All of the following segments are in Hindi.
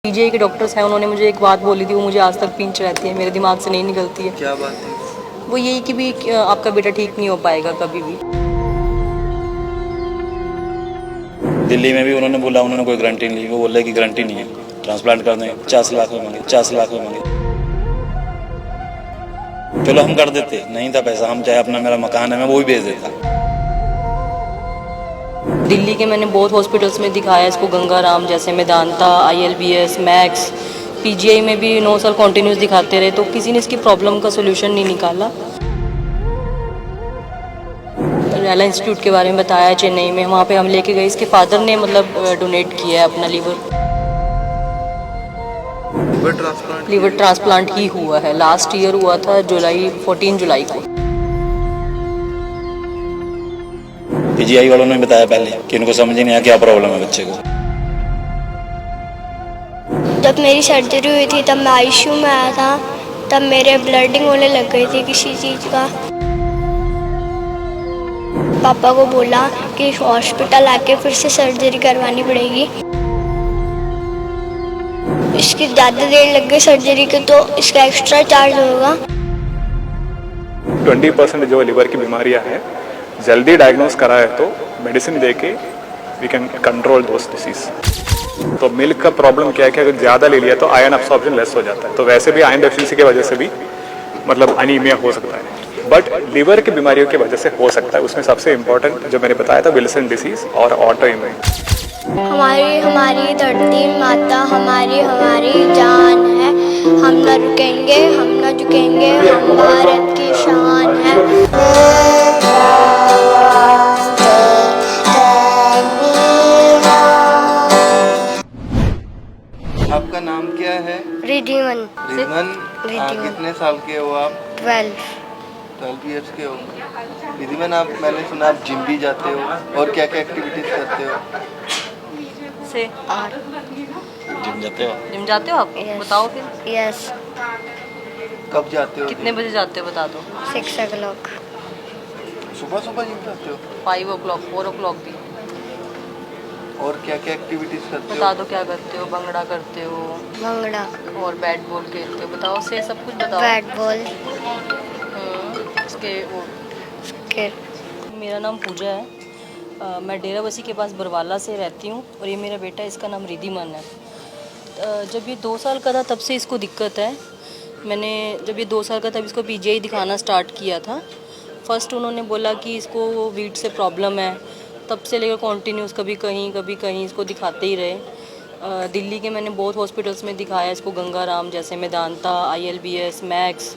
पीजीआई के डॉक्टर्स हैं, उन्होंने मुझे एक बात बोली थी, वो मुझे आज तक पिंच रहती है, मेरे दिमाग से नहीं निकलती है। क्या बात थी? वो यही कि भी आपका बेटा ठीक नहीं हो पाएगा कभी भी। दिल्ली में भी उन्होंने बोला, उन्होंने कोई गारंटी नहीं ली, वो बोल रहे कि गारंटी नहीं है, ट्रांसप्लांट कर दें, 50 लाख में मांगे, 50 लाख में मांगे। चलो हम कर देते, नहीं था पैसा, हम चाहे अपना मेरा मकान है मैं वो भी बेच देता। दिल्ली के मैंने बहुत हॉस्पिटल्स में दिखाया इसको, गंगाराम जैसे मेदांता, ILBS, मैक्स, पीजीआई में भी 9 साल कॉन्टिन्यूस दिखाते रहे, तो किसी ने इसकी प्रॉब्लम का सोल्यूशन नहीं निकाला। रैला इंस्टीट्यूट के बारे में बताया चेन्नई में, वहाँ पे हम लेके गए, इसके फादर ने मतलब डोनेट किया है अपना लीवर ट्रांसप्लांट ही हुआ है, लास्ट ईयर हुआ था 14 जुलाई को। पीजीआई वालों ने बताया पहले कि उनको समझ ही नहीं आया क्या प्रॉब्लम है बच्चे को। जब मेरी सर्जरी हुई थी तब मैं आईसीयू में आया था, तब मेरे ब्लडिंग होने लग गई थी किसी चीज़ का। पापा को बोला कि हॉस्पिटल आके फिर से सर्जरी करवानी पड़ेगी। इसकी ज़्यादा देर लग गई सर्जरी के, तो इसका एक्स्ट्रा चार्ज होगा। 20% जो लिवर की बीमारियां हैं जल्दी डायग्नोस कराए तो मेडिसिन देके we can control those disease. तो मिल्क का प्रॉब्लम क्या है कि अगर ज़्यादा ले लिया तो आयरन अब्सॉर्प्शन लेस हो जाता है, तो वैसे भी आयरन डेफिशिएंसी की वजह से भी मतलब अनीमिया हो सकता है, बट लिवर की बीमारियों की वजह से हो सकता है। उसमें सबसे इम्पोर्टेंट जो मैंने बताया था विल्सन डिसीज और ऑटो इम्यून। हमारी हमारी धरती माता हमारी हमारी जान है, हम न रुकेंगे हम न झुकेंगे, हम भारत की शान है। आपका नाम क्या है? रिधिवन। रिधवन। रिधिवन। कितने साल के हो आप? 12 ईयर्स के हो। रिधवन, आप मैंने सुना आप जिम भी जाते हो, और क्या क्या एक्टिविटीज करते हो? से जिम जाते हो आप? Yes. बताओ फिर। यस। कब जाते हो? कितने बजे जाते हो बता दो। 6 o'clock। सुबह सुबह जिम जाते हो? 5 o'clock, 4 o'clock भी। और क्या क्या एक्टिविटीज करते बता हो? दो क्या करते हो। भंगड़ा करते हो भंगड़ा, और बैट बॉल खेलते हो, बताओ से सब कुछ बताओ। बैट बॉल, इसके वो। क्रिकेट। मेरा नाम पूजा है, मैं डेराबस्सी के पास बरवाला से रहती हूँ, और ये मेरा बेटा, इसका नाम रिधिमान है। जब ये 2 साल का था तब से इसको दिक्कत है। मैंने जब ये 2 साल का तब इसको पीजीआई दिखाना स्टार्ट किया था। फर्स्ट उन्होंने बोला कि इसको वीट से प्रॉब्लम है, तब से लेकर कॉन्टीन्यूस कभी कहीं इसको दिखाते ही रहे। दिल्ली के मैंने बहुत हॉस्पिटल्स में दिखाया इसको, गंगाराम जैसे मेदांता, ILBS, मैक्स,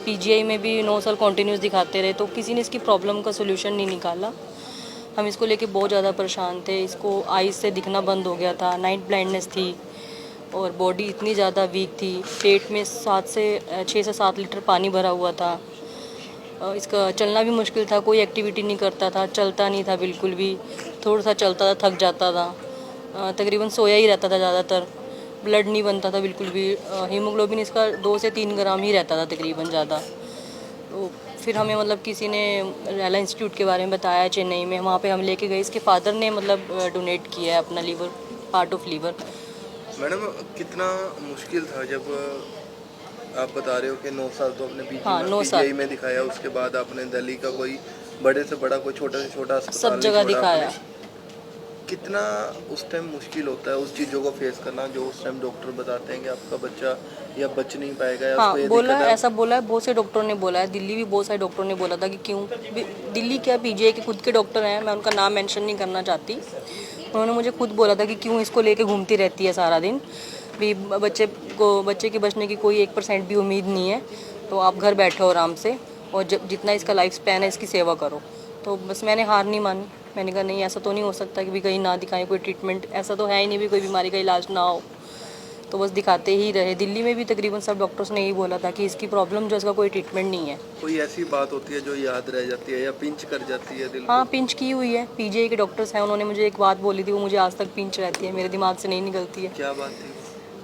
पीजीआई में भी 9 साल कॉन्टीन्यूस दिखाते रहे, तो किसी ने इसकी प्रॉब्लम का सोल्यूशन नहीं निकाला। हम इसको लेके बहुत ज़्यादा परेशान थे। इसको आईज से दिखना बंद हो गया था, नाइट ब्लाइंडनेस थी, और बॉडी इतनी ज़्यादा वीक थी। पेट में 6 से 7 लीटर पानी भरा हुआ था। इसका चलना भी मुश्किल था, कोई एक्टिविटी नहीं करता था, चलता नहीं था बिल्कुल भी, थोड़ा सा चलता था थक जाता था, तकरीबन सोया ही रहता था ज़्यादातर, ब्लड नहीं बनता था बिल्कुल भी। हीमोग्लोबिन इसका 2 से 3 ग्राम ही रहता था तकरीबन ज़्यादा। तो फिर हमें मतलब किसी ने रैला इंस्टीट्यूट के बारे में बताया चेन्नई में, वहाँ पे हम लेके गए, इसके फादर ने मतलब डोनेट किया है अपना liver, part of liver. Madam, कितना मुश्किल था जब आप बता रहे हो कि 9 साल तो अपने पीजीआई में दिखाया, उसके बाद आपने दिल्ली का कोई बड़े से बड़ा कोई छोटा से छोटा अस्पताल सब जगह दिखाया। कितना उस टाइम मुश्किल होता है उस चीज़ों को फेस करना, जो उस टाइम डॉक्टर बताते हैं कि आपका बच्चा या बच नहीं पाएगा, या उसको ये बोला दिक्कत है, है। ऐसा बोला है, बहुत से डॉक्टरों ने बोला है, दिल्ली भी बहुत सारे डॉक्टरों ने बोला था कि क्यों दिल्ली क्या, पीजीआई के खुद के डॉक्टर हैं, मैं उनका नाम मेंशन नहीं करना चाहती, उन्होंने मुझे खुद बोला था कि क्यों इसको लेके घूमती रहती है सारा दिन, भी बच्चे के बचने की कोई 1% भी उम्मीद नहीं है, तो आप घर बैठो आराम से, और जब जितना इसका लाइफ स्पैन है इसकी सेवा करो। तो बस मैंने हार नहीं मानी, मैंने कहा नहीं, ऐसा तो नहीं हो सकता कि भी कहीं ना दिखाएं, कोई ट्रीटमेंट ऐसा तो है ही नहीं भी कोई बीमारी का इलाज ना हो, तो बस दिखाते ही रहे। दिल्ली में भी तकरीबन सब डॉक्टर्स ने यही बोला था कि इसकी प्रॉब्लम जो, इसका कोई ट्रीटमेंट नहीं है। कोई ऐसी बात होती है जो याद रह जाती है या पिंच कर जाती है दिल हाँ, को? पिंच की हुई है। पीजीआई के डॉक्टर्स हैं, उन्होंने मुझे एक बात बोली थी, वो मुझे आज तक पिंच रहती है, मेरे दिमाग से नहीं निकलती है। क्या बात थी?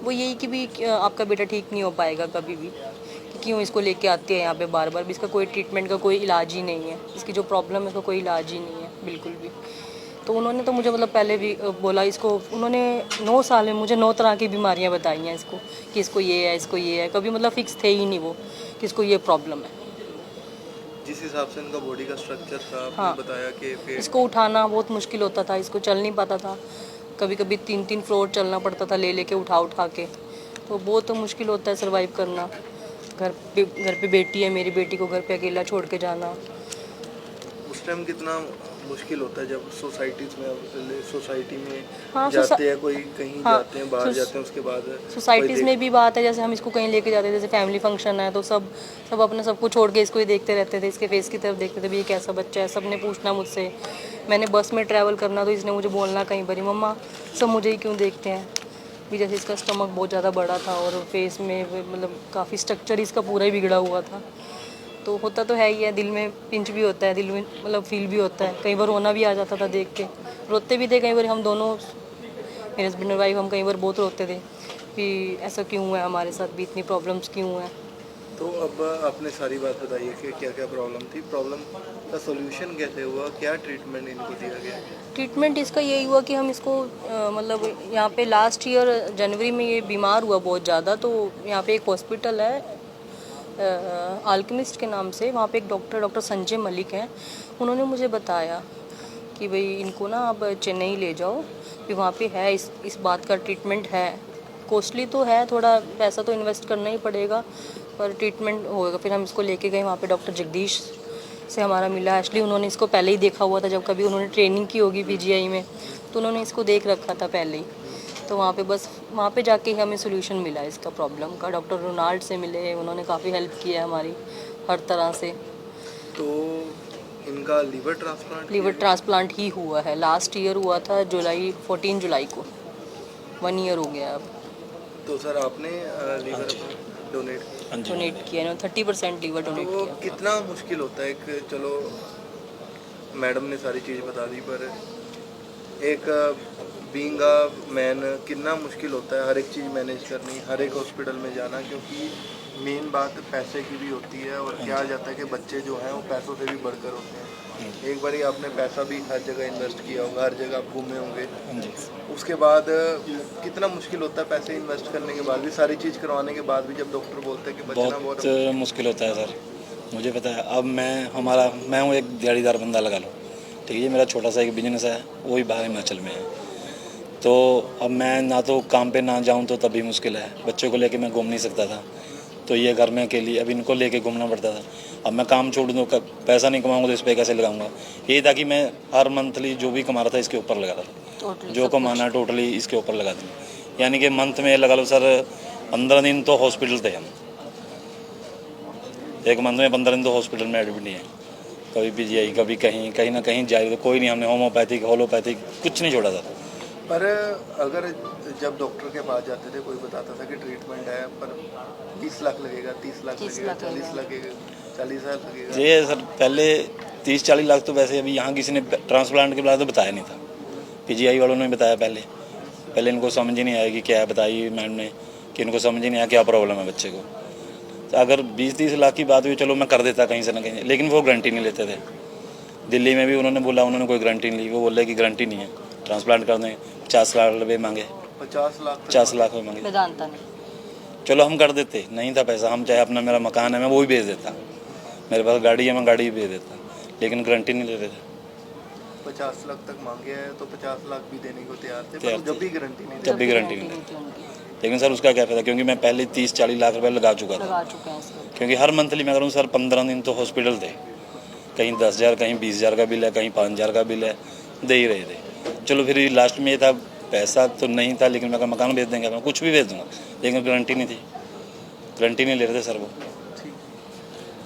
वो यही कि भी आपका बेटा ठीक नहीं हो पाएगा कभी भी, कि क्यों इसको लेके आती है यहाँ पे बार बार, भी इसका कोई ट्रीटमेंट का कोई इलाज ही नहीं है, इसकी जो प्रॉब्लम है उसका कोई इलाज ही नहीं है बिल्कुल भी। तो उन्होंने तो मुझे मतलब पहले भी बोला इसको, उन्होंने 9 साल में मुझे 9 तरह की बीमारियां बताई हैं इसको, कि इसको ये है, इसको ये है। कभी मतलब फिक्स थे ही नहीं वो कि इसको ये प्रॉब्लम है। जिस हिसाब से इनका बॉडी का स्ट्रक्चर था, आपने हाँ। बताया कि फिर इसको उठाना बहुत मुश्किल होता था, इसको चल नहीं पाता था, कभी कभी 3-3 फ्लोर चलना पड़ता था ले लेके उठा उठा के। तो बहुत मुश्किल होता है सर्वाइव करना। घर पे बेटी है, मेरी बेटी को घर पे अकेला छोड़ के जाना। उस टाइम कितना मुश्किल होता है जब सोसाइटी में हाँ, जाते हैं, कोई कहीं हाँ, जाते हैं, बाहर जाते हैं, उसके बाद सोसाइटीज़ में भी बात है, जैसे हम इसको कहीं लेके जाते थे, जैसे फैमिली फंक्शन है तो सब अपना सब कुछ छोड़ के इसको ही देखते रहते थे, इसके फेस की तरफ देखते थे भी ये कैसा बच्चा है। सब ने पूछना मुझसे, मैंने बस में ट्रैवल करना तो इसने मुझे बोलना कहीं पर ही, मम्मा सब मुझे ही क्यों देखते हैं। भी जैसे इसका स्टमक बहुत ज़्यादा बड़ा था और फेस में मतलब काफ़ी स्ट्रक्चर इसका पूरा ही बिगड़ा हुआ था। तो होता तो है ही है, दिल में पिंच भी होता है, दिल में मतलब फील भी होता है। कई बार रोना भी आ जाता था देख के, रोते भी थे कई बार। हम दोनों, मेरे हस्बैंड और वाइफ, हम कई बार बहुत रोते थे कि ऐसा क्यों हुआ है हमारे साथ भी, इतनी प्रॉब्लम्स क्यों हैं। तो अब आपने सारी बात बताइए कि क्या क्या प्रॉब्लम थी, प्रॉब्लम का सॉल्यूशन कैसे हुआ, क्या ट्रीटमेंट इनको दिया गया? ट्रीटमेंट इसका यही हुआ कि हम इसको मतलब यहाँ पे लास्ट ईयर जनवरी में ये बीमार हुआ बहुत ज़्यादा। तो यहाँ पे एक हॉस्पिटल है अल्केमिस्ट के नाम से, वहाँ पे एक डॉक्टर संजय मलिक हैं। उन्होंने मुझे बताया कि भाई इनको ना आप चेन्नई ले जाओ, कि वहाँ पे है इस बात का ट्रीटमेंट है। कॉस्टली तो है, थोड़ा पैसा तो इन्वेस्ट करना ही पड़ेगा, पर ट्रीटमेंट होगा। फिर हम इसको लेके गए वहाँ पे, डॉक्टर जगदीश से हमारा मिला। एक्चुअली उन्होंने इसको पहले ही देखा हुआ था, जब कभी उन्होंने ट्रेनिंग की होगी पीजीआई में तो उन्होंने इसको देख रखा था पहले ही। तो वहाँ पे जाके ही हमें सोल्यूशन मिला इसका प्रॉब्लम का। डॉक्टर रोनाल्ड से मिले, उन्होंने काफ़ी हेल्प किया हमारी हर तरह से। तो इनका लीवर ट्रांसप्लांट ही हुआ है, लास्ट ईयर हुआ था 14 जुलाई को, 1 ईयर हो गया अब। तो सर आपने लीवर डोनेट किया इन्होंने, 30% लीवर डोनेट तो किया। कितना मुश्किल होता है एक, चलो मैडम ने सारी चीज़ बता दी, पर एक बीइंग अ मैन कितना मुश्किल होता है हर एक चीज़ मैनेज करनी, हर एक हॉस्पिटल में जाना, क्योंकि मेन बात पैसे की भी होती है। और क्या जाता है कि बच्चे जो हैं वो पैसों से भी बढ़कर होते हैं। एक बारी आपने पैसा भी हर जगह इन्वेस्ट किया होगा, हर जगह आप घूमे होंगे, उसके बाद कितना मुश्किल होता है पैसे इन्वेस्ट करने के बाद भी, सारी चीज़ करवाने के बाद भी, जब डॉक्टर बोलते हैं कि बचना बहुत मुश्किल होता है सर। मुझे पता है, अब मैं हूँ एक दिहाड़ीदार बंदा, लगा लो, ठीक है। मेरा छोटा सा एक बिजनेस है, वो भी बाहर हिमाचल में है। तो अब मैं ना तो काम पे ना जाऊँ तो तब भी मुश्किल है, बच्चों को लेके मैं घूम नहीं सकता था। तो ये घर में अकेली, अब इनको लेके घूमना पड़ता था। अब मैं काम छोड़ दूँ, पैसा नहीं कमाऊँगा तो इस पर कैसे लगाऊंगा। यही था कि मैं हर मंथली जो भी कमा रहा था इसके ऊपर लगा रहा था, जो कमाना टोटली इसके ऊपर लगा दूँ। यानी कि मंथ में लगा लो सर 15 दिन तो हॉस्पिटल थे हम, एक मंथ में 15 दिन तो हॉस्पिटल में एडमिट नहीं है। कभी पीजीआई, कभी कहीं ना कहीं जाए, तो कोई नहीं, हमने होम्योपैथिक होलोपैथिक कुछ नहीं छोड़ा था। पर अगर जब डॉक्टर के पास जाते थे, कोई बताता था कि ट्रीटमेंट है, पर 20 लाख लगेगा, 30 लाख लगेगा, 40 लगेगा, 40,000 लगेगा। ये सर पहले 30-40 लाख तो वैसे अभी यहाँ किसी ने ट्रांसप्लांट के बाद तो बताया नहीं था, पीजीआई वालों ने बताया पहले इनको समझ ही नहीं आया कि क्या है, बताई मैम ने कि इनको समझ ही नहीं आया क्या प्रॉब्लम है बच्चे को। तो अगर 20-30 लाख की बात हुई चलो मैं कर देता कहीं से ना कहीं, लेकिन वो गारंटी नहीं लेते थे। दिल्ली में भी उन्होंने बोला, उन्होंने कोई गारंटी नहीं ली, वो बोले कि गारंटी नहीं है, ट्रांसप्लांट कर दें। 50 लाख रुपये मांगे, 50 लाख रुपये मांगे। वेदांता ने, चलो हम कर देते, नहीं था पैसा, हम चाहे अपना, मेरा मकान है मैं वो भी बेच देता, मेरे पास गाड़ी है मैं गाड़ी भी बेच देता, लेकिन गारंटी नहीं लेते थे। 50 लाख तक मांगे हैं तो 50 लाख भी देने को तैयार थे, पर जब भी गारंटी नहीं जब भी गारंटी नहीं थी। लेकिन सर उसका क्या फ़ायदा, क्योंकि मैं पहले 30-40 लाख रुपए लगा चुका था, क्योंकि हर मंथली मैं करूँ सर 15 दिन तो हॉस्पिटल थे, कहीं 10,000 कहीं 20,000 का बिल है, कहीं 5,000 का बिल है, दे ही रहे थे। चलो फिर लास्ट में ये था, पैसा तो नहीं था, लेकिन मैं मकान बेच देंगे, मैं कुछ भी बेच दूंगा, लेकिन गारंटी नहीं थी, गारंटी नहीं ले रहे थे सर। वो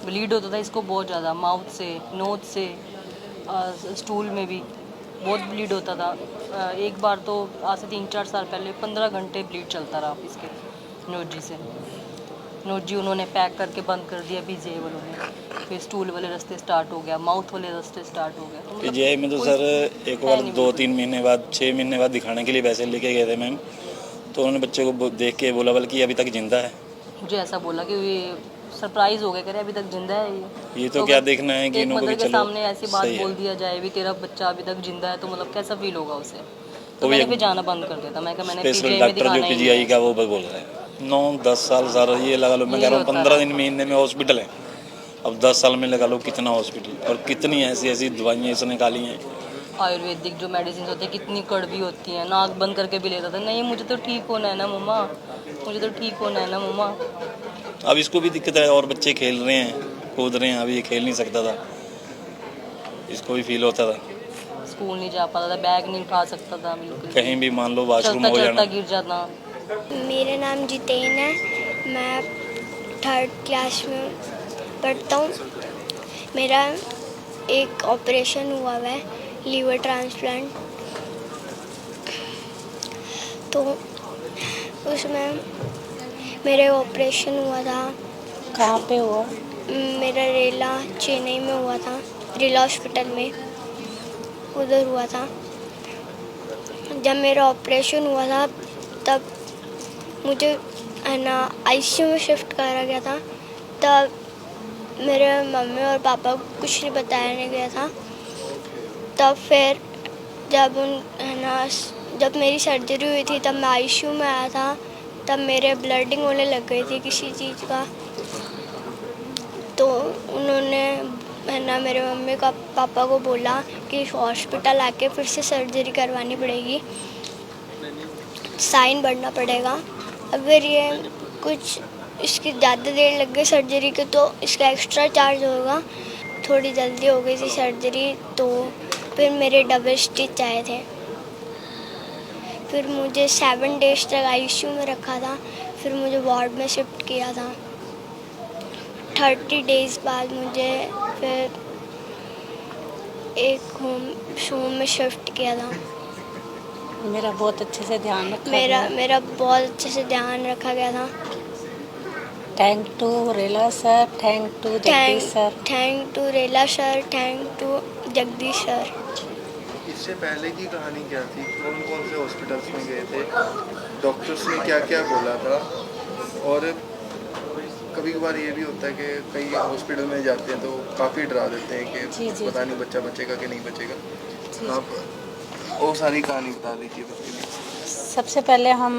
ब्लीड होता था इसको बहुत ज़्यादा, माउथ से, नोज से, स्टूल में भी बहुत ब्लीड होता था। एक बार तो आज से 3-4 साल पहले 15 घंटे ब्लीड चलता रहा इसके नोजी से। नोजी उन्होंने पैक करके बंद कर दिया पीजीआई वालों ने, फिर स्टूल वाले रास्ते स्टार्ट हो गया, माउथ वाले रास्ते स्टार्ट हो गया। तो पीजीआई में तो सर एक बार 2-3 महीने बाद, 6 महीने बाद दिखाने के लिए वैसे लेके गए थे मैम, तो उन्होंने बच्चे को देख के बोला बल्कि अभी तक जिंदा है। मुझे ऐसा बोला कि ये सरप्राइज हो गए, कह रहे अभी तक जिंदा है ये तो क्या अगर देखना है कि एक इन्हों को मदर भी के चलो सामने ऐसी बात सही है। बोल दिया जाए भी तेरा बच्चा अभी तक जिंदा है, तो मतलब कैसा फील होगा उसे। तो वो भी मैंने एक फिर जाना बंद कर दिया था, मैं कहा मैंने स्पेशल पीजीआई में डॉक्टर जो दिखाना ही नहीं पीजीआई है। का वो बोल रहे हैं 9-10 साल सारा ये लगा लो, मैं कह यही रहा हूँ होता 15 है। दिन महीने में हॉस्पिटल है। अब 10 साल में लगा लो कितना हॉस्पिटल और कितनी ऐसी ऐसी दवाइयाँ इसने निकाली हैं। आयुर्वेदिक जो मेडिसिन होती है कितनी कड़वी होती हैं, नाक बंद करके भी लेता था, नहीं मुझे तो ठीक होना है ना मम्मा, मुझे तो ठीक होना है ना मम्मा। अब इसको भी दिक्कत है और बच्चे खेल रहे हैं कूद रहे हैं, अभी ये खेल नहीं सकता था, इसको भी फील होता था। स्कूल नहीं जा पाता था, बैग नहीं उठा सकता था बिल्कुल, कहीं भी मान लो वॉशरूम चलता हो चलता जाना। गिर जाता। मेरा नाम जितेन है, मैं 3rd क्लास में पढ़ता हूँ। मेरा एक ऑपरेशन हुआ है लीवर ट्रांसप्लांट, तो उसमें मेरे ऑपरेशन हुआ था। कहाँ पे हुआ? मेरा रेला चेन्नई में हुआ था, रेला हॉस्पिटल में, उधर हुआ था। जब मेरा ऑपरेशन हुआ था तब मुझे है ना आईसीयू में शिफ्ट करा गया था। तब मेरे मम्मी और पापा को कुछ नहीं बताया नहीं गया था। तब फिर जब मेरी सर्जरी हुई थी तब मैं आईसीयू में आया था। तब मेरे ब्लडिंग होने लग गई थी किसी चीज़ का, तो उन्होंने है ना मेरे मम्मी का पापा को बोला कि हॉस्पिटल आके फिर से सर्जरी करवानी पड़ेगी, साइन भरना पड़ेगा। अगर ये कुछ इसकी ज़्यादा देर लग गई सर्जरी के तो इसका एक्स्ट्रा चार्ज होगा। थोड़ी जल्दी हो गई थी सर्जरी तो फिर मेरे डबल स्टिच आए थे। फिर मुझे 7 डेज तक आईसीयू में रखा था, फिर मुझे वार्ड में शिफ्ट किया था। 30 डेज बाद मुझे फिर एक होम में शिफ्ट किया था। मेरा बहुत अच्छे से ध्यान रखा गया। मेरा बहुत अच्छे से ध्यान रखा गया था। Thank to Rela sir, thank to Jagdish sir. Thank to Rela sir, thank to Jagdish sir. इससे पहले की कहानी क्या थी, कौन कौन से हॉस्पिटल्स में गए थे, डॉक्टर्स ने क्या क्या बोला था, और कभी कभार ये भी होता है कि कई हॉस्पिटल में जाते हैं तो काफ़ी डरा देते हैं जी, कि जी, पता नहीं बच्चा बचेगा कि नहीं बचेगा। आप वो सारी कहानी बता दीजिए बच्चे की। सबसे पहले हम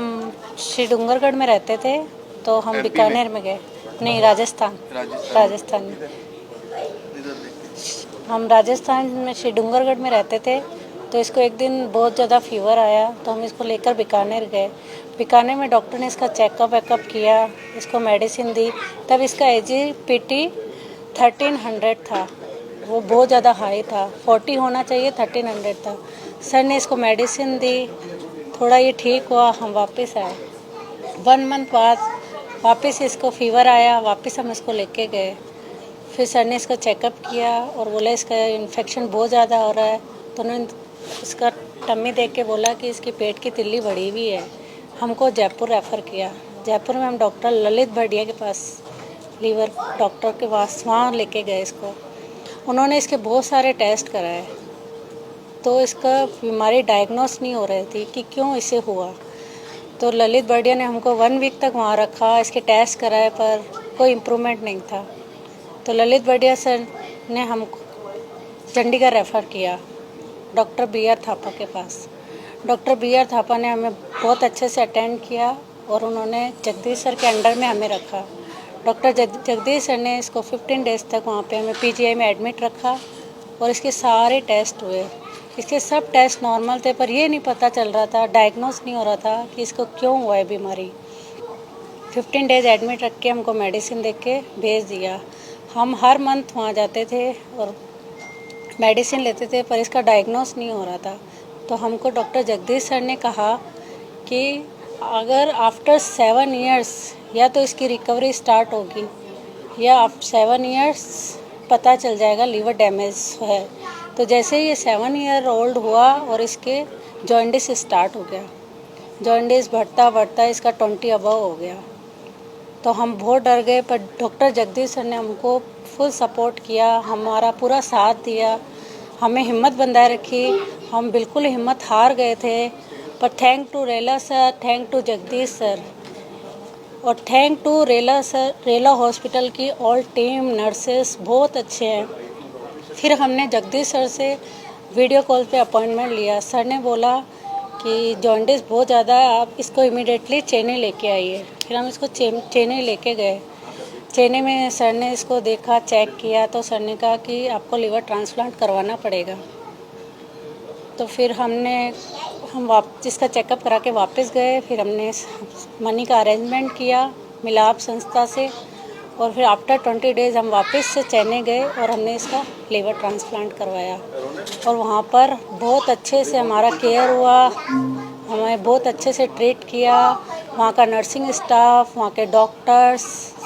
श्री डूंगरगढ़ में रहते थे, तो हम MP में? बीकानेर में गए। नहीं, राजस्थान राजस्थान में। इधर देखिए। हम राजस्थान में श्री डूंगरगढ़ में रहते थे, तो इसको एक दिन बहुत ज़्यादा फीवर आया, तो हम इसको लेकर बीकानेर गए। बीकानेर में डॉक्टर ने इसका चेकअप वेकअप किया, इसको मेडिसिन दी। तब इसका AGPT 1300 था, वो बहुत ज़्यादा हाई था, 40 होना चाहिए, 1300 था। सर ने इसको मेडिसिन दी, थोड़ा ये ठीक हुआ, हम वापस आए। 1 मंथ बाद वापस इसको फीवर आया, वापस हम इसको लेके गए। फिर सर ने इसका चेकअप किया और बोला इसका इन्फेक्शन बहुत ज़्यादा हो रहा है, तो उन्होंने इसका टम्मी देख के बोला कि इसकी पेट की तिल्ली बढ़ी हुई है। हमको जयपुर रेफ़र किया। जयपुर में हम डॉक्टर ललित भटिया के पास, लीवर डॉक्टर के पास, वहाँ लेके गए इसको। उन्होंने इसके बहुत सारे टेस्ट कराए, तो इसका बीमारी डायग्नोस नहीं हो रही थी कि क्यों इसे हुआ। तो ललित भटिया ने हमको 1 वीक तक वहाँ रखा, इसके टेस्ट कराए पर कोई इम्प्रूवमेंट नहीं था। तो ललित भटिया सर ने हमको चंडीगढ़ रेफ़र किया डॉक्टर BR थापा के पास। डॉक्टर BR थापा ने हमें बहुत अच्छे से अटेंड किया और उन्होंने जगदीश सर के अंडर में हमें रखा। डॉक्टर जगदीश सर ने इसको 15 डेज तक वहाँ पे हमें PGI में एडमिट रखा और इसके सारे टेस्ट हुए। इसके सब टेस्ट नॉर्मल थे, पर ये नहीं पता चल रहा था, डायग्नोस नहीं हो रहा था कि इसको क्यों हुआ है बीमारी। 15 डेज एडमिट रख के हमको मेडिसिन दे के भेज दिया। हम हर मंथ वहाँ जाते थे और मेडिसिन लेते थे, पर इसका डायग्नोस नहीं हो रहा था। तो हमको डॉक्टर जगदीश सर ने कहा कि अगर आफ्टर 7 इयर्स या तो इसकी रिकवरी स्टार्ट होगी या 7 इयर्स पता चल जाएगा लीवर डैमेज है। तो जैसे ही ये 7 ईयर ओल्ड हुआ और इसके जॉन्डिस स्टार्ट हो गया, जॉन्डिस बढ़ता बढ़ता इसका 20 अबव हो गया। तो हम बहुत डर गए, पर डॉक्टर जगदीश सर ने हमको फुल सपोर्ट किया, हमारा पूरा साथ दिया, हमें हिम्मत बंधाए रखी। हम बिल्कुल हिम्मत हार गए थे, पर thank to Rela sir, thank to Jagdish sir और thank to Rela sir, Rela hospital की ऑल टीम नर्सेस बहुत अच्छे हैं। फिर हमने जगदीश सर से वीडियो कॉल पे अपॉइंटमेंट लिया। सर ने बोला कि जॉन्डिस बहुत ज़्यादा है, आप इसको इमीडिएटली चेन्नई लेके आइए। फिर हम इसको चेन्नई लेके गए। चेन्नई में सर ने इसको देखा, चेक किया, तो सर ने कहा कि आपको लिवर ट्रांसप्लांट करवाना पड़ेगा। तो फिर हम इसका चेकअप करा के वापस गए। फिर हमने मनी का अरेंजमेंट किया मिलाप संस्था से, और फिर आफ्टर 20 डेज़ हम वापस से चेन्नई गए और हमने इसका लीवर ट्रांसप्लांट करवाया। और वहाँ पर बहुत अच्छे से हमारा केयर हुआ, हमें बहुत अच्छे से ट्रीट किया। वहाँ का नर्सिंग स्टाफ, वहाँ के डॉक्टर्स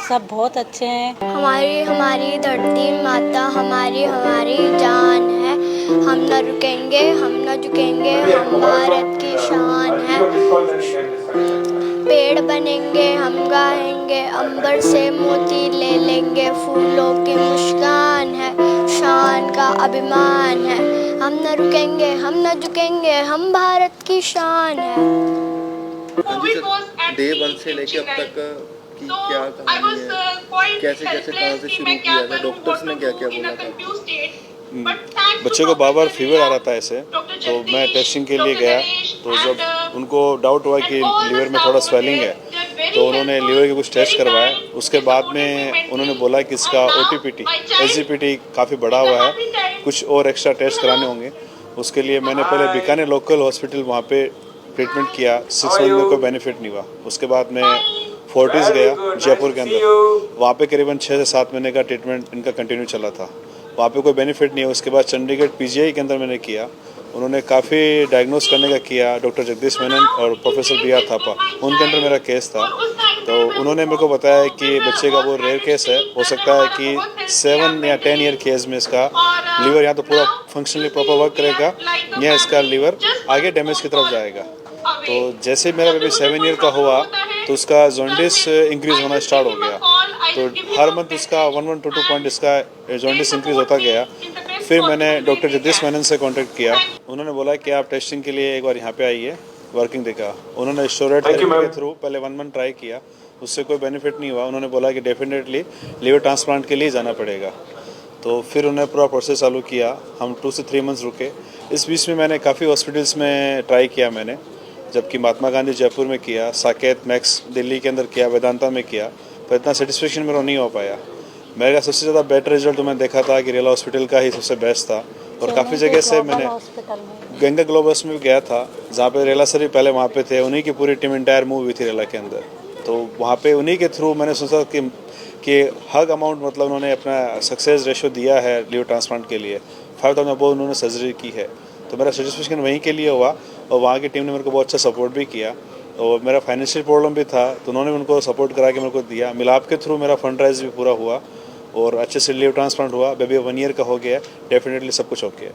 सब बहुत अच्छे हैं। हमारी धरती माता हमारी जान है। हम न रुकेंगे, हम न झुकेंगे, हम भारत की शान है। पेड़ बनेंगे, हम गाएंगे, अंबर से मोती ले लेंगे। फूलों की मुस्कान है, शान का अभिमान है। हम न रुकेंगे, हम न झुकेंगे, हम भारत की शान है। डे 1 से लेके अब तक की क्या कहानी है, कैसे कैसे कहाँ से शुरू किया था, डॉक्टर्स ने क्या क्या बोला था? बच्चे को बार बार फीवर आ रहा था ऐसे, तो मैं टेस्टिंग के लिए गया। तो जब उनको डाउट हुआ कि लीवर में थोड़ा स्वेलिंग है, तो उन्होंने लीवर के कुछ टेस्ट करवाए। उसके बाद में उन्होंने बोला कि इसका OTPT SGPT काफ़ी बढ़ा हुआ है, कुछ और एक्स्ट्रा टेस्ट कराने होंगे। उसके लिए मैंने पहले बीकानेर लोकल हॉस्पिटल वहाँ पे ट्रीटमेंट किया। 6 मंथ में कोई बेनिफिट नहीं हुआ। उसके बाद मैं फोर्टिस गया जयपुर के अंदर, वहाँ पे करीबन 6 से 7 महीने का ट्रीटमेंट इनका कंटिन्यू चला था। वहाँ पे कोई बेनिफिट नहीं है। उसके बाद चंडीगढ़ PGI के अंदर मैंने किया। उन्होंने काफ़ी डायग्नोस करने का किया, डॉक्टर जगदीश मेनन और प्रोफेसर BR थापा, उनके अंदर मेरा केस था। तो उन्होंने मेरे को बताया कि बच्चे का वो रेयर केस है, हो सकता है कि 7 या 10 ईयर केस में इसका लीवर या तो पूरा फंक्शनली प्रॉपर वर्क करेगा, या इसका लीवर आगे डैमेज की तरफ जाएगा। तो जैसे मेरा बेबी 7 ईयर का हुआ, तो उसका जॉन्डिस इंक्रीज होना स्टार्ट हो गया। तो हर मंथ उसका 1 to 2 पॉइंट इसका जॉन्डिस इंक्रीज होता गया। फिर मैंने डॉक्टर जगदीश मेनन से कांटेक्ट किया। उन्होंने बोला कि आप टेस्टिंग के लिए एक बार यहाँ पे आइए, वर्किंग देखा। उन्होंने स्टोरेट थेरेपी के थ्रू पहले 1 मंथ ट्राई किया, उससे कोई बेनिफिट नहीं हुआ। उन्होंने बोला कि डेफिनेटली लीवर ट्रांसप्लांट के लिए जाना पड़ेगा। तो फिर उन्होंने पूरा प्रोसेस चालू किया। हम 2 से 3 मंथ्स रुके। इस बीच में मैंने काफ़ी हॉस्पिटल्स में ट्राई किया मैंने, जबकि महात्मा गांधी जयपुर में किया, साकेत मैक्स दिल्ली के अंदर किया, वेदांता में किया, पर इतना सेटिस्फेक्शन मेरा नहीं हो पाया। मेरा सबसे ज़्यादा बेटर रिजल्ट तो मैंने देखा था कि रेला हॉस्पिटल का ही सबसे बेस्ट था। और काफ़ी जगह से मैंने गंगा ग्लोबस में भी गया था, जहाँ पे रेला सर भी पहले वहाँ पे थे। उन्हीं की पूरी टीम इंटायर मूव हुई थी रेला के अंदर। तो वहाँ पे उन्हीं के थ्रू मैंने सोचा कि हग अमाउंट, मतलब उन्होंने अपना सक्सेस रेशो दिया है लीवर ट्रांसप्लांट के लिए, 5000 अबव उन्होंने सर्जरी की है। तो मेरा सेटिस्फेक्शन वहीं के लिए हुआ। और वहाँ की टीम ने मेरे को बहुत अच्छा सपोर्ट भी किया। और मेरा फाइनेंशियल प्रॉब्लम भी था, तो उन्होंने उनको सपोर्ट करा के मेरे को दिया। मिलाप के थ्रू मेरा फंड राइज भी पूरा हुआ और अच्छे से लीवर ट्रांसप्लांट हुआ। बेबी 1 ईयर का हो गया, डेफिनेटली सब कुछ ओके है।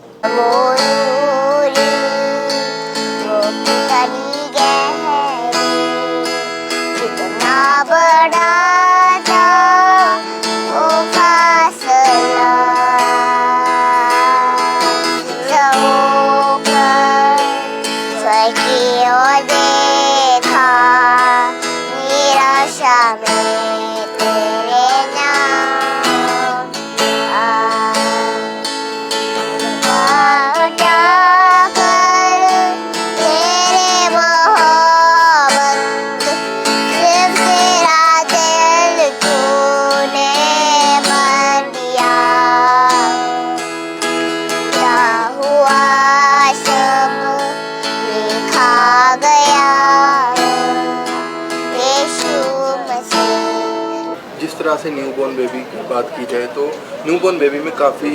जिस तरह से न्यूबॉर्न बेबी की बात की जाए, तो न्यूबॉर्न बेबी में काफ़ी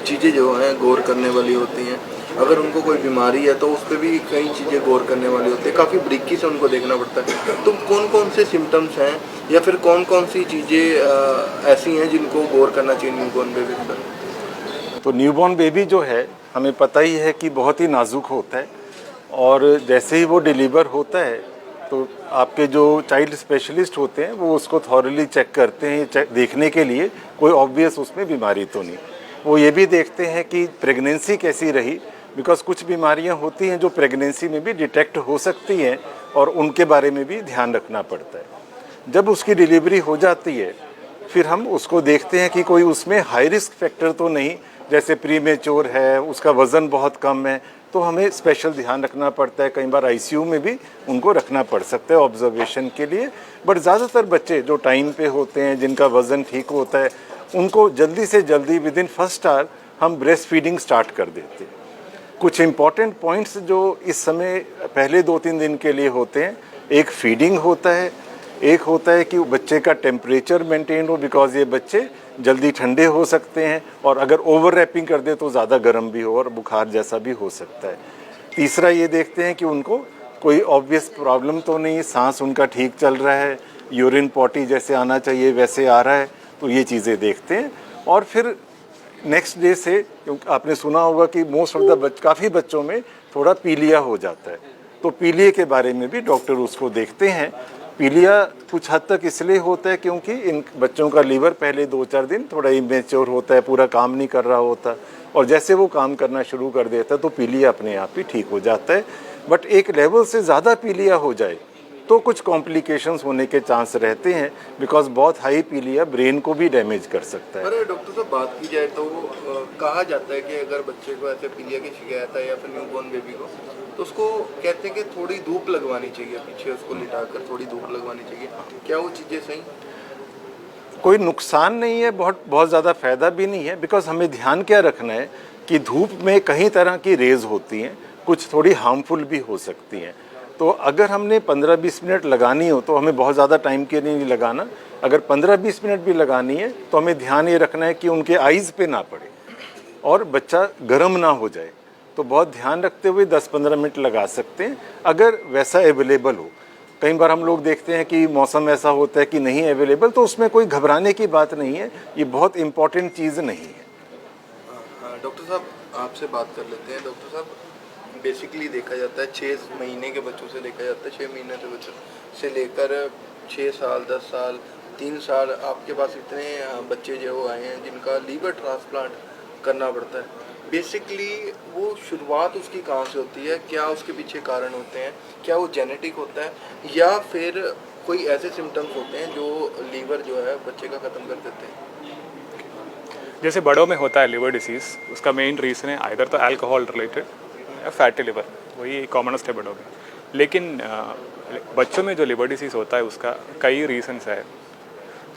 चीज़ें जो हैं गौर करने वाली होती हैं। अगर उनको कोई बीमारी है तो उस पर भी कई चीज़ें गौर करने वाली होती है, काफ़ी बारीकी से उनको देखना पड़ता है। तो कौन कौन से सिम्टम्स हैं या फिर कौन कौन सी चीज़ें ऐसी हैं जिनको गौर करना चाहिए न्यूबॉर्न बेबी पर? तो न्यूबॉर्न बेबी जो है, हमें पता ही है कि बहुत ही नाजुक होता है। और जैसे ही वो डिलीवर होता है, तो आपके जो चाइल्ड स्पेशलिस्ट होते हैं वो उसको थॉरली चेक करते हैं, देखने के लिए कोई ऑब्वियस उसमें बीमारी तो नहीं। वो ये भी देखते हैं कि प्रेगनेंसी कैसी रही, बिकॉज कुछ बीमारियां होती हैं जो प्रेगनेंसी में भी डिटेक्ट हो सकती हैं और उनके बारे में भी ध्यान रखना पड़ता है। जब उसकी डिलीवरी हो जाती है फिर हम उसको देखते हैं कि कोई उसमें हाई रिस्क फैक्टर तो नहीं, जैसे प्रीमेच्योर है, उसका वज़न बहुत कम है, तो हमें स्पेशल ध्यान रखना पड़ता है। कई बार आईसीयू में भी उनको रखना पड़ सकता है ऑब्जर्वेशन के लिए। बट ज़्यादातर बच्चे जो टाइम पे होते हैं, जिनका वज़न ठीक होता है, उनको जल्दी से जल्दी विद इन फर्स्ट आवर हम ब्रेस्ट फीडिंग स्टार्ट कर देते हैं। कुछ इम्पॉर्टेंट पॉइंट्स जो इस समय पहले 2-3 दिन के लिए होते हैं, एक फीडिंग होता है, एक होता है कि बच्चे का टेम्परेचर मेंटेन हो, बिकॉज ये बच्चे जल्दी ठंडे हो सकते हैं और अगर ओवर रैपिंग कर दे तो ज़्यादा गर्म भी हो और बुखार जैसा भी हो सकता है। तीसरा ये देखते हैं कि उनको कोई ऑब्वियस प्रॉब्लम तो नहीं, सांस उनका ठीक चल रहा है, यूरिन पॉटी जैसे आना चाहिए वैसे आ रहा है, तो ये चीज़ें देखते हैं। और फिर नेक्स्ट डे से, क्योंकि आपने सुना होगा कि मोस्ट ऑफ द काफ़ी बच्चों में थोड़ा पीलिया हो जाता है, तो पीलिया के बारे में भी डॉक्टर उसको देखते हैं। पीलिया कुछ हद तक इसलिए होता है क्योंकि इन बच्चों का लीवर पहले 2-4 दिन थोड़ा इमेच्योर होता है, पूरा काम नहीं कर रहा होता, और जैसे वो काम करना शुरू कर देता है तो पीलिया अपने आप ही ठीक हो जाता है। बट एक लेवल से ज़्यादा पीलिया हो जाए तो कुछ कॉम्प्लिकेशंस होने के चांस रहते हैं, बिकॉज बहुत हाई पीलिया ब्रेन को भी डैमेज कर सकता है। अरे डॉक्टर साहब, बात की जाए तो कहा जाता है कि अगर बच्चे को ऐसे पीलिया की शिकायत है या फिर न्यूबॉर्न बेबी को, तो उसको कहते हैं कि थोड़ी धूप लगवानी चाहिए, पीछे उसको लिटाकर थोड़ी धूप लगवानी चाहिए। क्या वो चीज़ें सही? कोई नुकसान नहीं है, बहुत ज़्यादा फ़ायदा भी नहीं है, बिकॉज हमें ध्यान क्या रखना है कि धूप में कई तरह की रेज होती हैं, कुछ थोड़ी हार्मफुल भी हो सकती हैं। तो अगर हमने 15-20 मिनट लगानी हो तो हमें बहुत ज़्यादा टाइम के लिए नहीं लगाना। अगर 15-20 मिनट भी लगानी है तो हमें ध्यान ये रखना है कि उनके आइज़ पे ना पड़े और बच्चा गर्म ना हो जाए। तो बहुत ध्यान रखते हुए 10-15 मिनट लगा सकते हैं अगर वैसा अवेलेबल हो। कई बार हम लोग देखते हैं कि मौसम ऐसा होता है कि नहीं अवेलेबल, तो उसमें कोई घबराने की बात नहीं है, ये बहुत इम्पॉर्टेंट चीज़ नहीं है। डॉक्टर साहब, आपसे बात कर लेते हैं। डॉक्टर साहब, बेसिकली देखा जाता है 6 महीने के बच्चों से देखा जाता है, 6 महीने के बच्चों से लेकर 6 साल, 10 साल, 3 साल, आपके पास इतने बच्चे जो आए हैं जिनका लीवर ट्रांसप्लांट करना पड़ता है। बेसिकली वो शुरुआत उसकी कहाँ से होती है? क्या उसके पीछे कारण होते हैं? क्या वो जेनेटिक होता है या फिर कोई ऐसे सिम्टम्स होते हैं जो लीवर जो है बच्चे का ख़त्म कर देते हैं? जैसे बड़ों में होता है लिवर डिसीज़, उसका मेन रीज़न है आइदर तो अल्कोहल रिलेटेड या फैटी लिवर, वही कॉमनस्ट है बड़ों में। लेकिन बच्चों में जो लिवर डिसीज़ होता है उसका कई रीजंस है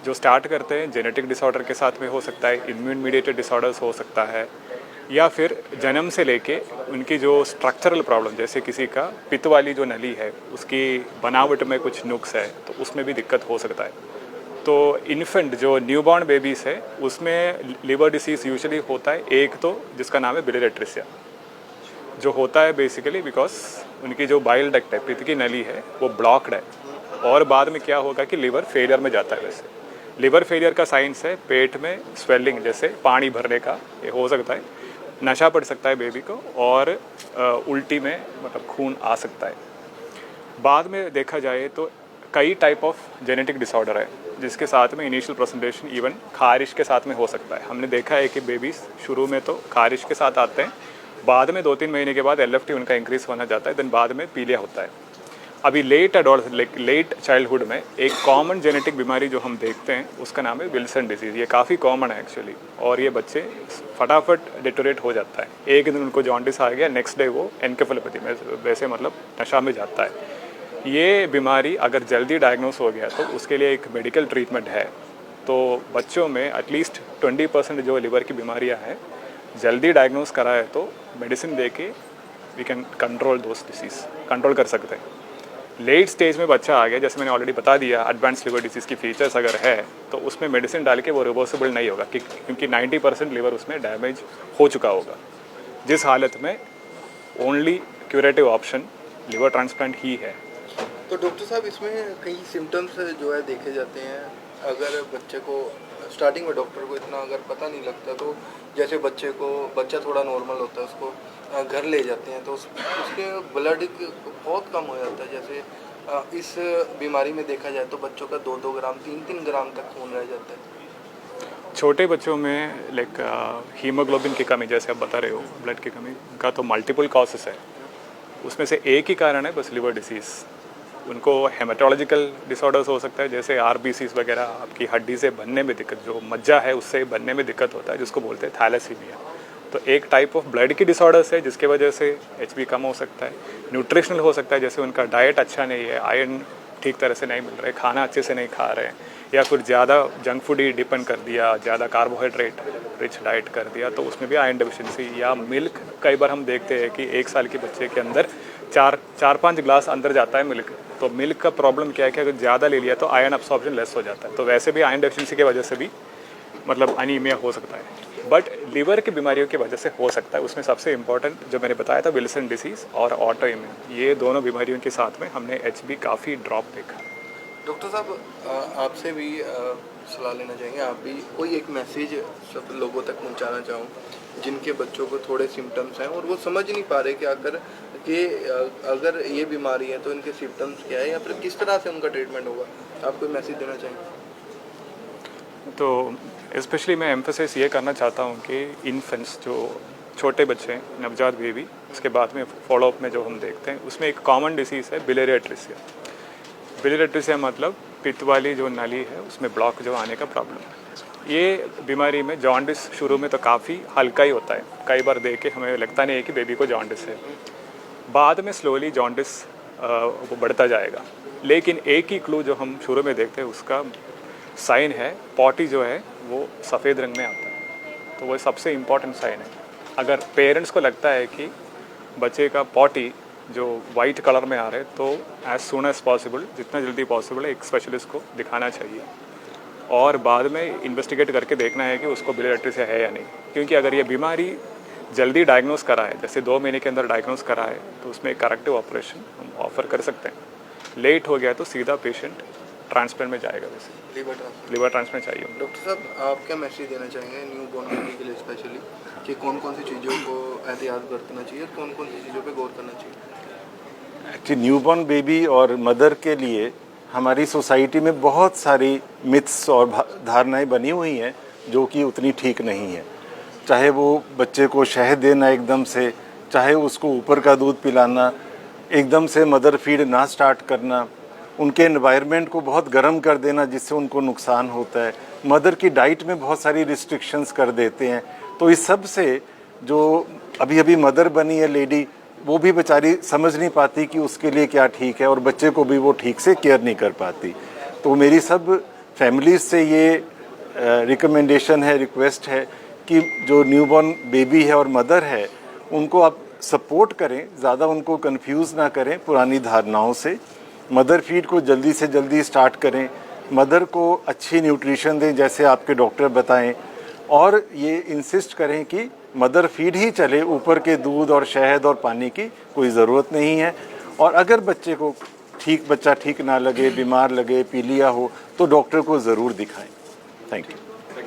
जो स्टार्ट करते हैं जेनेटिक डिसऑर्डर के साथ में, हो सकता है इम्यून मीडिएटेड डिसऑर्डर्स हो सकता है, या फिर जन्म से लेके उनकी जो स्ट्रक्चरल प्रॉब्लम, जैसे किसी का पित्त वाली जो नली है उसकी बनावट में कुछ नुक्स है तो उसमें भी दिक्कत हो सकता है। तो इन्फेंट जो न्यूबॉर्न बेबीज़ है उसमें लिवर डिसीज़ यूजुअली होता है, एक तो जिसका नाम है बिलियरी अट्रेसिया, जो होता है बेसिकली बिकॉज उनकी जो बाइल डक्ट है, पित्त की नली है, वो ब्लॉक्ड है और बाद में क्या होगा कि लिवर फेलियर में जाता है। वैसे लिवर फेलियर का साइंस है पेट में स्वेलिंग, जैसे पानी भरने का ये हो सकता है, नशा पड़ सकता है बेबी को और उल्टी में मतलब खून आ सकता है। बाद में देखा जाए तो कई टाइप ऑफ जेनेटिक डिसऑर्डर है जिसके साथ में इनिशियल प्रेजेंटेशन इवन खारिश के साथ में हो सकता है। हमने देखा है कि बेबीज़ शुरू में तो खारिश के साथ आते हैं, बाद में 2-3 महीने के बाद LFT उनका इंक्रीज होना जाता है, देन बाद में पीलिया होता है। अभी लेट चाइल्डहुड में एक कॉमन जेनेटिक बीमारी जो हम देखते हैं उसका नाम है विल्सन डिजीज़। ये काफ़ी कॉमन है एक्चुअली, और ये बच्चे फटाफट डिटोरेट हो जाता है। एक दिन उनको जॉन्डिस आ गया, नेक्स्ट डे वो एनकेफेलोपैथी में वैसे मतलब नशा में जाता है। ये बीमारी अगर जल्दी डायग्नोस हो गया तो उसके लिए एक मेडिकल ट्रीटमेंट है। तो बच्चों में एटलीस्ट 20% जो लिवर की बीमारियाँ हैं जल्दी डायग्नोस कराए तो मेडिसिन दे के we can control those disease, control कर सकते हैं। लेट स्टेज में बच्चा आ गया, जैसे मैंने ऑलरेडी बता दिया एडवांस लिवर डिसीज़ की फीचर्स अगर है तो उसमें मेडिसिन डाल के वो रिवर्सिबल नहीं होगा क्योंकि 90% लिवर उसमें डैमेज हो चुका होगा, जिस हालत में only curative option liver transplant ही है। तो डॉक्टर साहब, इसमें कई सिम्टम्स जो है देखे जाते हैं। अगर बच्चे को स्टार्टिंग में डॉक्टर को इतना अगर पता नहीं लगता तो जैसे बच्चा थोड़ा नॉर्मल होता है, उसको घर ले जाते हैं तो उसके ब्लड बहुत कम हो जाता है। जैसे इस बीमारी में देखा जाए तो बच्चों का 2-2 ग्राम 3-3 ग्राम तक खून रह जाता है। छोटे बच्चों में लाइक हीमोग्लोबिन की कमी, जैसे आप बता रहे हो ब्लड की कमी का, तो मल्टीपल कॉजेस है, उसमें से एक ही कारण है बस लिवर डिसीज़। उनको हेमाटोलॉजिकल डिसऑर्डर्स हो सकता है, जैसे आरबीसीज वगैरह, आपकी हड्डी से बनने में दिक्कत, जो मज्जा है उससे बनने में दिक्कत होता है, जिसको बोलते हैं थैलेसीमिया। तो एक टाइप ऑफ ब्लड की डिसऑर्डर्स है जिसके वजह से एचबी कम हो सकता है। न्यूट्रिशनल हो सकता है, जैसे उनका डाइट अच्छा नहीं है, आयरन ठीक तरह से नहीं मिल रहा है, खाना अच्छे से नहीं खा रहे हैं, या फिर ज़्यादा जंक फूड ही डिपेंड कर दिया, ज़्यादा कार्बोहाइड्रेट रिच डाइट कर दिया, तो उसमें भी आयरन डेफिशिएंसी। या मिल्क, कई बार हम देखते हैं कि 1 साल के बच्चे के अंदर 4-5 ग्लास अंदर जाता है मिल्क। तो मिल्क का प्रॉब्लम क्या है कि अगर ज़्यादा ले लिया तो आयरन अब्सॉर्प्शन लेस हो जाता है। तो वैसे भी आयरन डेफिशिएंसी की वजह से भी मतलब अनीमिया हो सकता है। बट लीवर की बीमारियों की वजह से हो सकता है। उसमें सबसे इम्पॉर्टेंट जो मैंने बताया था, विल्सन डिसीज़ और ऑटो इम्यून, ये दोनों बीमारियों के साथ में हमने एचबी काफ़ी ड्रॉप देखा। डॉक्टर साहब आपसे भी सलाह लेना चाहेंगे, आप भी कोई एक मैसेज सब लोगों तक पहुंचाना चाहूँ जिनके बच्चों को थोड़े सिम्टम्स हैं और वो समझ नहीं पा रहे कि अगर ये बीमारी है तो इनके सिम्टम्स क्या है या फिर किस तरह से उनका ट्रीटमेंट होगा, आप कोई मैसेज देना चाहेंगे? तो स्पेशली मैं एम्फोसिस ये करना चाहता हूँ कि इन्फेंट्स, जो छोटे बच्चे हैं, नवजात बेबी, उसके बाद में फॉलोअप में जो हम देखते हैं उसमें एक कॉमन डिसीज़ है बिलियरी एट्रिसिया। बिलियरी एट्रिसिया मतलब पित्त वाली जो नली है उसमें ब्लॉक जो आने का प्रॉब्लम है। ये बीमारी में जॉन्डिस शुरू में तो काफ़ी हल्का ही होता है, कई बार देख के हमें लगता नहीं है कि बेबी को जॉन्डिस है, बाद में स्लोली जॉन्डिस वो बढ़ता जाएगा। लेकिन एक ही क्लू जो हम शुरू में देखते हैं उसका साइन है, पॉटी जो है वो सफ़ेद रंग में आता है, तो वो सबसे इम्पॉर्टेंट साइन है। अगर पेरेंट्स को लगता है कि बच्चे का पॉटी जो वाइट कलर में आ रहे हैं, तो एज सून एज पॉसिबल, जितना जल्दी पॉसिबल है, एक स्पेशलिस्ट को दिखाना चाहिए और बाद में इन्वेस्टिगेट करके देखना है कि उसको बिलियरी एट्रिसिया है या नहीं। क्योंकि अगर ये बीमारी जल्दी डायग्नोस करा है, जैसे 2 महीने के अंदर डायग्नोस करा है, तो उसमें एक करेक्टिव ऑपरेशन हम ऑफर कर सकते हैं। लेट हो गया तो सीधा पेशेंट ट्रांसप्लांट में जाएगा। वैसे लिवर ट्रांसप्लांट चाहिए। डॉक्टर साहब आप क्या मैसेज देना चाहेंगे न्यू बॉर्न बेबी के लिए स्पेशली, कि कौन कौन सी चीज़ों को एहतियात बरतना चाहिए और कौन कौन सी चीज़ों पे गौर करना चाहिए? एक्चुअली न्यूबॉर्न बेबी और मदर के लिए हमारी सोसाइटी में बहुत सारी मिथ्स और धारणाएं बनी हुई हैं जो कि उतनी ठीक नहीं है। चाहे वो बच्चे को शहद देना एकदम से, चाहे उसको ऊपर का दूध पिलाना, एकदम से मदर फीड ना स्टार्ट करना, उनके एनवायरनमेंट को बहुत गर्म कर देना जिससे उनको नुकसान होता है, मदर की डाइट में बहुत सारी रिस्ट्रिक्शंस कर देते हैं। तो इस सब से जो अभी अभी मदर बनी है लेडी, वो भी बेचारी समझ नहीं पाती कि उसके लिए क्या ठीक है और बच्चे को भी वो ठीक से केयर नहीं कर पाती। तो मेरी सब फैमिलीज से ये रिकमेंडेशन है, रिक्वेस्ट है कि जो न्यूबॉर्न बेबी है और मदर है उनको आप सपोर्ट करें, ज़्यादा उनको कंफ्यूज ना करें पुरानी धारणाओं से। मदर फीड को जल्दी से जल्दी स्टार्ट करें, मदर को अच्छी न्यूट्रिशन दें जैसे आपके डॉक्टर बताएं, और ये इंसिस्ट करें कि मदर फीड ही चले, ऊपर के दूध और शहद और पानी की कोई ज़रूरत नहीं है। और अगर बच्चे को बच्चा ठीक ना लगे, बीमार लगे, पीलिया हो, तो डॉक्टर को ज़रूर दिखाएं। Thank you.